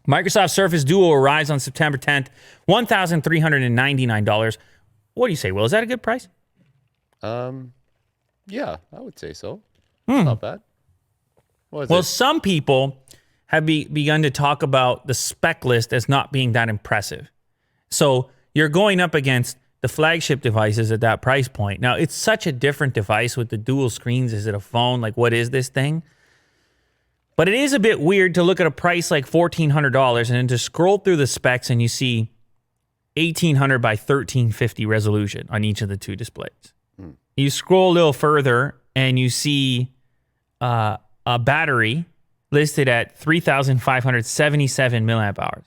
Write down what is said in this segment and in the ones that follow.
Microsoft Surface Duo arrives on September 10th, $1,399. What do you say, Will? Is that a good price? Yeah, I would say so. It's not bad. What is Well, it? some people have begun to talk about the spec list as not being that impressive. So you're going up against the flagship devices at that price point. Now, it's such a different device with the dual screens. Is it a phone? Like, what is this thing? But it is a bit weird to look at a price like $1,400 and then to scroll through the specs and you see 1800 by 1350 resolution on each of the two displays. You scroll a little further and you see a battery listed at 3,577 milliamp hours.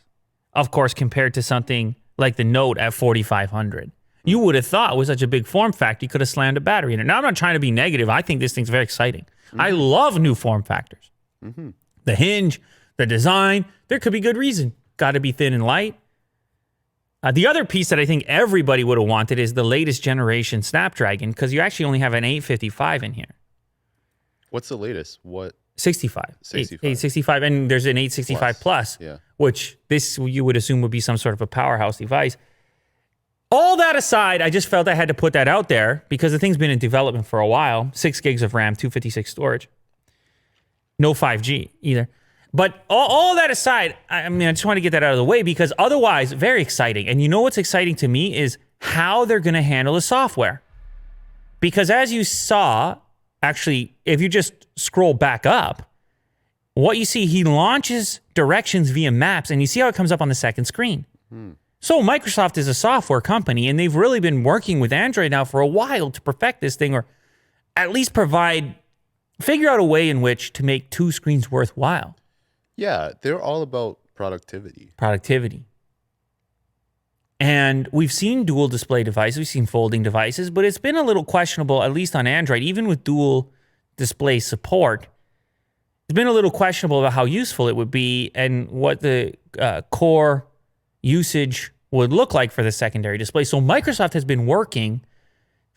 Of course, compared to something like the Note at 4,500. You would have thought with such a big form factor, you could have slammed a battery in it. Now, I'm not trying to be negative. I think this thing's very exciting. I love new form factors. The hinge, the design, there could be good reason. Got to be thin and light. The other piece that I think everybody would have wanted is the latest generation Snapdragon, because you actually only have an 855 in here. What's the latest? What? 65. 65. 865, and there's an 865 Plus, Yeah. which this you would assume would be some sort of a powerhouse device. All that aside, I just felt I had to put that out there because the thing's been in development for a while. 6 gigs of RAM, 256 storage. No 5G either. But all that aside, I mean, I just want to get that out of the way because otherwise, very exciting. And you know what's exciting to me is how they're going to handle the software. Because as you saw, actually, if you just scroll back up, what you see, he launches directions via maps, and you see how it comes up on the second screen. So Microsoft is a software company, and they've really been working with Android now for a while to perfect this thing, or at least figure out a way in which to make two screens worthwhile. Yeah, they're all about productivity. And we've seen dual display devices, we've seen folding devices, but it's been a little questionable, at least on Android, even with dual display support. It's been a little questionable about how useful it would be and what the core usage would look like for the secondary display. So Microsoft has been working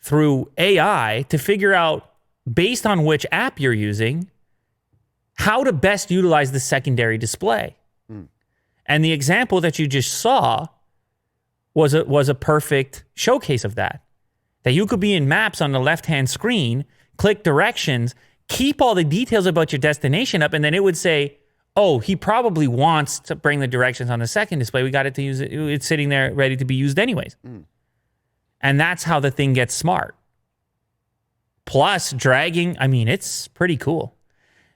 through AI to figure out, based on which app you're using, how to best utilize the secondary display. And the example that you just saw was a perfect showcase of that. That you could be in maps on the left-hand screen, click directions, keep all the details about your destination up, and then it would say, oh, he probably wants to bring the directions on the second display. We got it to use it. It's sitting there ready to be used anyways. And that's how the thing gets smart. Plus, dragging, I mean, it's pretty cool.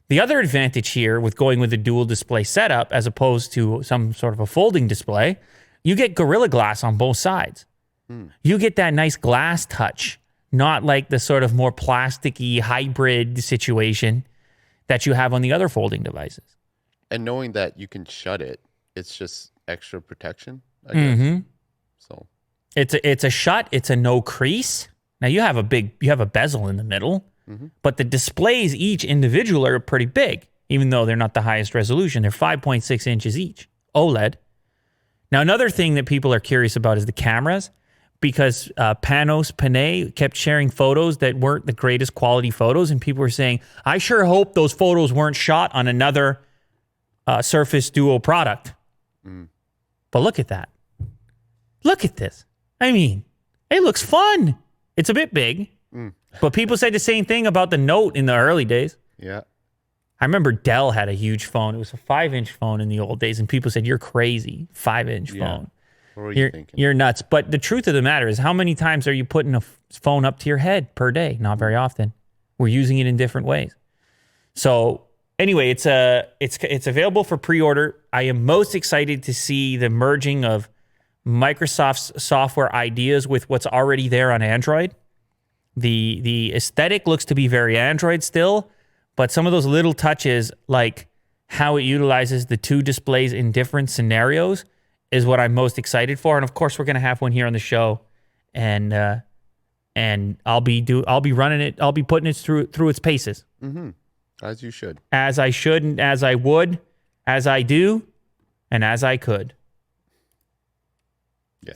The other advantage here with going with the dual display setup as opposed to some sort of a folding display, you get Gorilla Glass on both sides. You get that nice glass touch, not like the sort of more plasticky hybrid situation that you have on the other folding devices. And knowing that you can shut it, it's just extra protection, I guess. So It's a shut, it's a no crease. Now you have a bezel in the middle, but the displays each individual are pretty big, even though they're not the highest resolution. They're 5.6 inches each, OLED. Now, another thing that people are curious about is the cameras, because Panos Panay kept sharing photos that weren't the greatest quality photos, and people were saying, I sure hope those photos weren't shot on another Surface Duo product. But look at that. Look at this. I mean, it looks fun. It's a bit big, but people said the same thing about the Note in the early days. yeah. I remember Dell had a huge phone. It was a 5-inch phone in the old days, and people said, you're crazy, 5-inch phone. What were you thinking? You're nuts. But the truth of the matter is, how many times are you putting a phone up to your head per day? Not very often. We're using it in different ways. So anyway, it's available for pre-order. I am most excited to see the merging of Microsoft's software ideas with what's already there on Android. The aesthetic looks to be very Android still, but some of those little touches, like how it utilizes the two displays in different scenarios, is what I'm most excited for. And of course, we're going to have one here on the show, and I'll be running it. I'll be putting it through its paces. As you should. As I should, and as I would, as I do, and as I could. Yeah.